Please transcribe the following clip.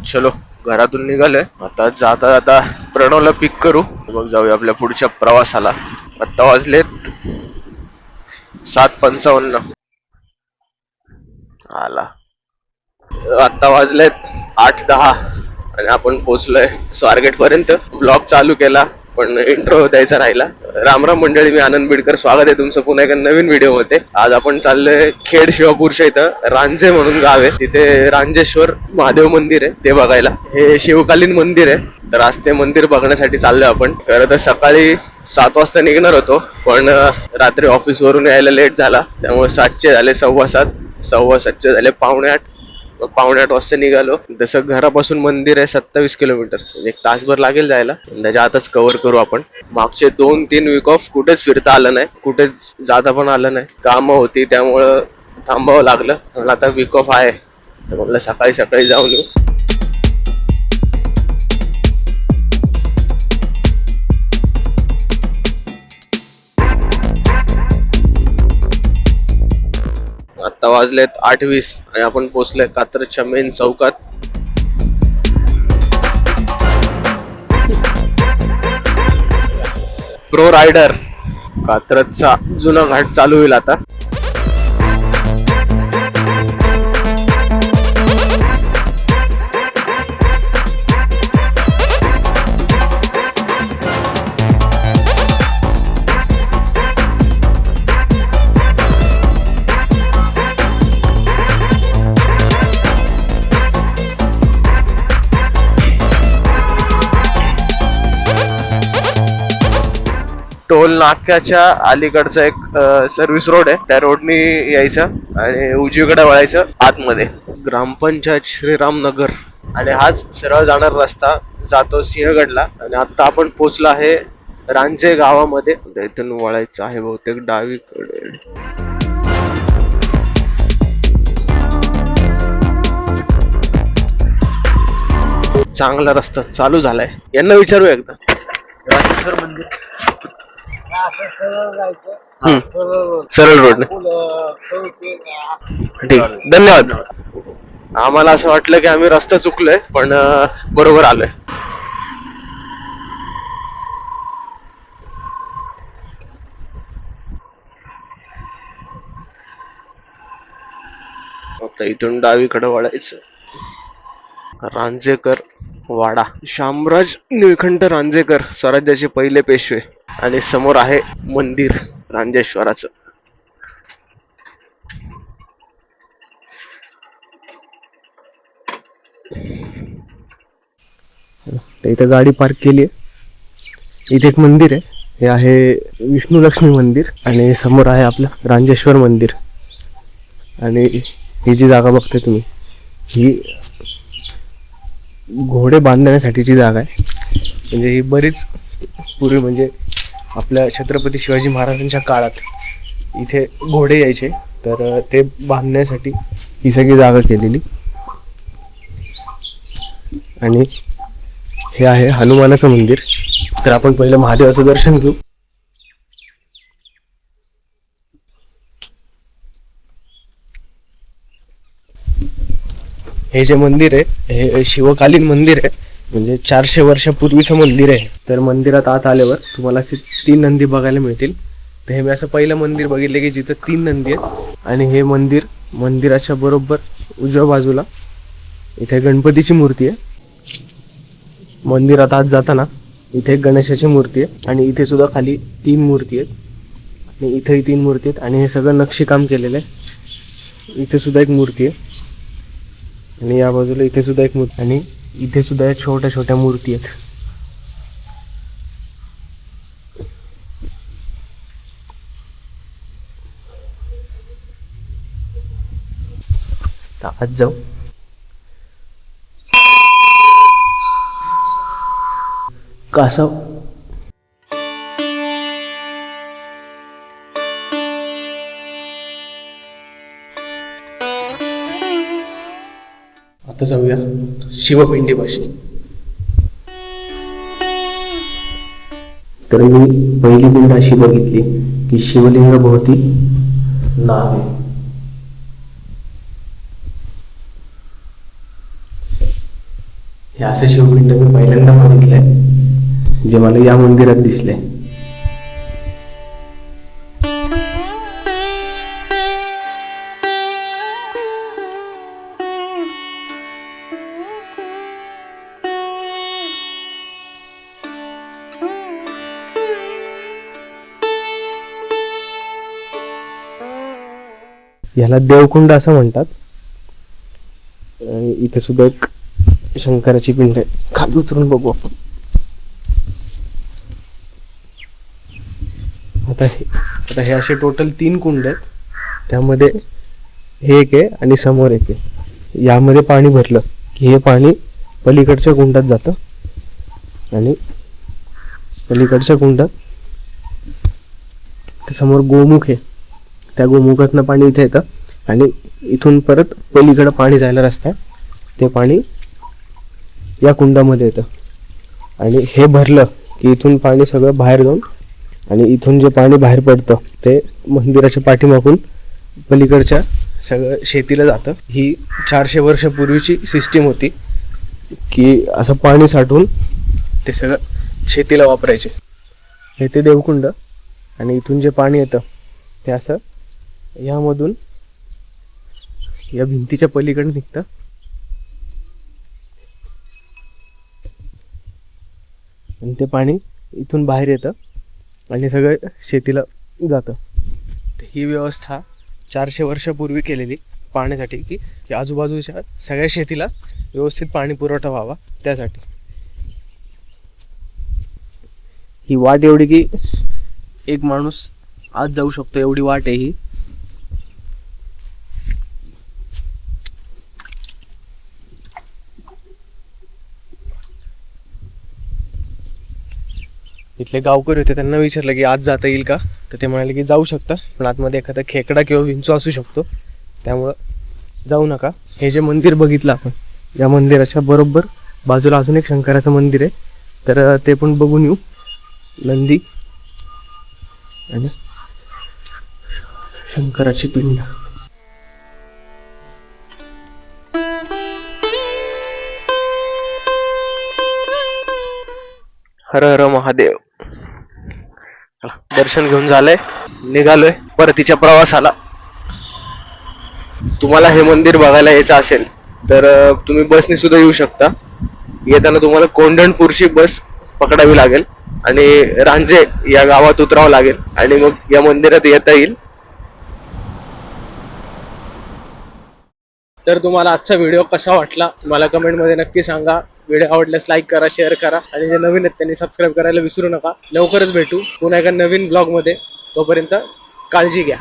चलो घरातून निघालोय आता. जाता जाता प्रणवला पिक करू, मग जाऊया आपल्या पुढच्या प्रवासाला. आता वाजलेत 7:55. आला. आता वाजलेत 8:10 आणि आपण पोहोचलोय स्वारगेट पर्यंत. ब्लॉग चालू केला पण इंट्रो द्यायचा राहिला. राम राम मंडळी, मी आनंद बिडकर, स्वागत आहे तुमचं पुन्हा एका नवीन व्हिडिओ मध्ये. आज आपण चाललोय खेड शिवापूरच्या इथं रांजे म्हणून गाव आहे, तिथे रांजेश्वर महादेव मंदिर आहे ते बघायला. हे शिवकालीन मंदिर आहे, तर आज ते मंदिर बघण्यासाठी चाललोय आपण. खरं तर सकाळी 7 वाजता निघणार होतो पण रात्री ऑफिस वरून यायला लेट झाला, त्यामुळे 7चे झाले 7:15, 7:15 झाले 7:45. 7:45 वाजता निघालो. जसं घरापासून मंदिर आहे 27 किलोमीटर, एक तासभर लागेल जायला. त्याच्या आताच कव्हर करू आपण. मागचे 2-3 वीक ऑफ कुठेच फिरता आलं नाही, कुठेच जाता पण आलं नाही, कामं होती त्यामुळं थांबावं लागलं. पण आता वीक ऑफ आहे तर म्हटलं सकाळी सकाळी जाऊन येऊ. आता वाजलेत 8:20 आणि आपण पोहोचलोय कात्रजच्या मेन चौकात. प्रो रायडर कात्रजचा जुना घाट चालू होईल आता. टोल नाक्याच्या अलीकडचा एक सर्व्हिस रोड आहे, त्या रोडनी यायचं आणि उजवीकडे वळायचं आतमध्ये. ग्रामपंचायत श्रीराम नगर आणि हाच सरळ जाणार रस्ता जातो सिंहगडला. आणि आता आपण पोहोचलो आहे रांजे गावामध्ये. इथून वळायचं आहे बहुतेक डावीकडे. चांगला रस्ता चालू झालाय. यांना विचारू एकदा. राजेश्वर मंदिर सरळ रोड. ठीक, धन्यवाद. आम्हाला असं वाटलं की आम्ही रस्ता चुकलोय पण बरोबर आलोय. आता इथून डावीकडे वळायचं. रांजेकर वाडा. शामराज निळकंठ रांजेकर स्वराज्याचे पहिले पेशवे. आणि समोर आहे मंदिर रांजेश्वराचं. इथे गाडी पार्क केली आहे. इथे एक मंदिर आहे, हे आहे विष्णू लक्ष्मी मंदिर. आणि समोर आहे आपलं रांजेश्वर मंदिर. आणि ही जी जागा बघते तुम्ही, ही घोडे बांधण्यासाठीची जागा आहे. म्हणजे ही बरीच पूर्वी, म्हणजे आपल्या छत्रपती शिवाजी महाराजांच्या काळात इथे घोडे यायचे, तर ते बांधण्यासाठी ही सगळी जागा केलेली. आणि हे आहे हनुमानाचं मंदिर. तर आपण पहिलं महादेवाचं दर्शन घेऊ. हे जे मंदिर आहे हे शिवकालीन मंदिर आहे, म्हणजे 400 वर्षापूर्वीचं मंदिर आहे. तर मंदिरात आत आल्यावर तुम्हाला असे 3 नंदी बघायला मिळतील. तर हे मी असं पहिलं मंदिर बघितलं की जिथं 3 नंदी आहेत. आणि हे मंदिराच्या बरोबर उजव्या बाजूला इथे गणपतीची मूर्ती आहे. मंदिरात आत जाताना इथे गणेशाची मूर्ती आहे आणि इथे सुद्धा खाली 3 मूर्ती आहेत आणि इथेही 3 मूर्ती आहेत. आणि हे सगळं नक्षीकाम केलेलं आहे. इथे सुद्धा एक मूर्ती आहे आणि या बाजूला इथे सुद्धा एक मूर्ती आणि इथे सुद्धा या छोट्या छोट्या मूर्ती आहेत. आत जाऊ. कासव. आता जाऊया शिवपिंडी पाशी. तर मी पहिली पिंड अशी बघितली की शिवलिंग भोवती नाव आहे. हे असे शिवपिंड मी पहिल्यांदा बघितलंय, जे मला या मंदिरात दिसले. याला देवकुंड असं म्हणतात. आणि इथे सुद्धा एक शंकराची पिंड आहे. खाली उतरून बघू आपण. आता हे असे टोटल 3 कुंड आहेत. त्यामध्ये हे एक आहे आणि समोर एक आहे. यामध्ये पाणी भरलं की हे पाणी पलीकडच्या कुंडात जातं आणि पलीकडच्या कुंडात समोर गोमुख आहे, त्या गोमुखातनं पाणी इथे येतं आणि इथून परत पलीकडं पाणी जायला रस्ता आहे. ते पाणी या कुंडामध्ये येतं आणि हे भरलं की इथून पाणी सगळं बाहेर जाऊन आणि इथून जे पाणी बाहेर पडतं ते मंदिराच्या पाठीमागून पलीकडच्या सगळं शेतीला जातं. ही 400 वर्षापूर्वीची सिस्टीम होती की असं पाणी साठवून ते सगळं शेतीला वापरायचे. हे ते देवकुंड आणि इथून जे पाणी येतं ते असं यामधून या भिंतीच्या पलीकडे निघतं आणि ते पाणी इथून बाहेर येतं आणि सगळं शेतीला जातं. ही व्यवस्था 400 वर्षापूर्वी केलेली पाण्यासाठी की आजूबाजूच्या सगळ्या शेतीला व्यवस्थित पाणी पुरवठा व्हावा त्यासाठी. ही वाट एवढी की एक माणूस आज जाऊ शकतो एवढी वाट आहे ही. इथले गावकरी होते, त्यांना विचारलं की आज जाता येईल का, तर ते म्हणाले की जाऊ शकता, पण आतमध्ये एखादा खेकडा किंवा विंचू असू शकतो, त्यामुळं जाऊ नका. हे जे मंदिर बघितलं आपण, या मंदिराच्या बरोबर बाजूला अजून एक शंकराचं मंदिर आहे, तर ते पण बघून येऊ. नंदी आणि शंकराची पिंड. हर हर महादेव. दर्शन घेऊन झालंय, निघालोय परतीच्या प्रवासाला. तुम्हाला हे मंदिर बघायला यायचं असेल तर तुम्ही बसने सुद्धा येऊ शकता. येताना तुम्हाला कोंढणपूरची बस पकडावी लागेल आणि रांजे या गावात उतरावं लागेल आणि मग या मंदिरात येता येईल. तर तुम्हाला आजचा व्हिडिओ कसा वाटला मला कमेंटमध्ये नक्की सांगा. व्हिडिओ आवडल्यास लाईक करा, शेअर करा आणि जे नवीन आहेत त्यांनी सबस्क्राईब करायला विसरू नका. लवकरच भेटू पुन्हा एका नवीन ब्लॉगमध्ये. तोपर्यंत काळजी घ्या.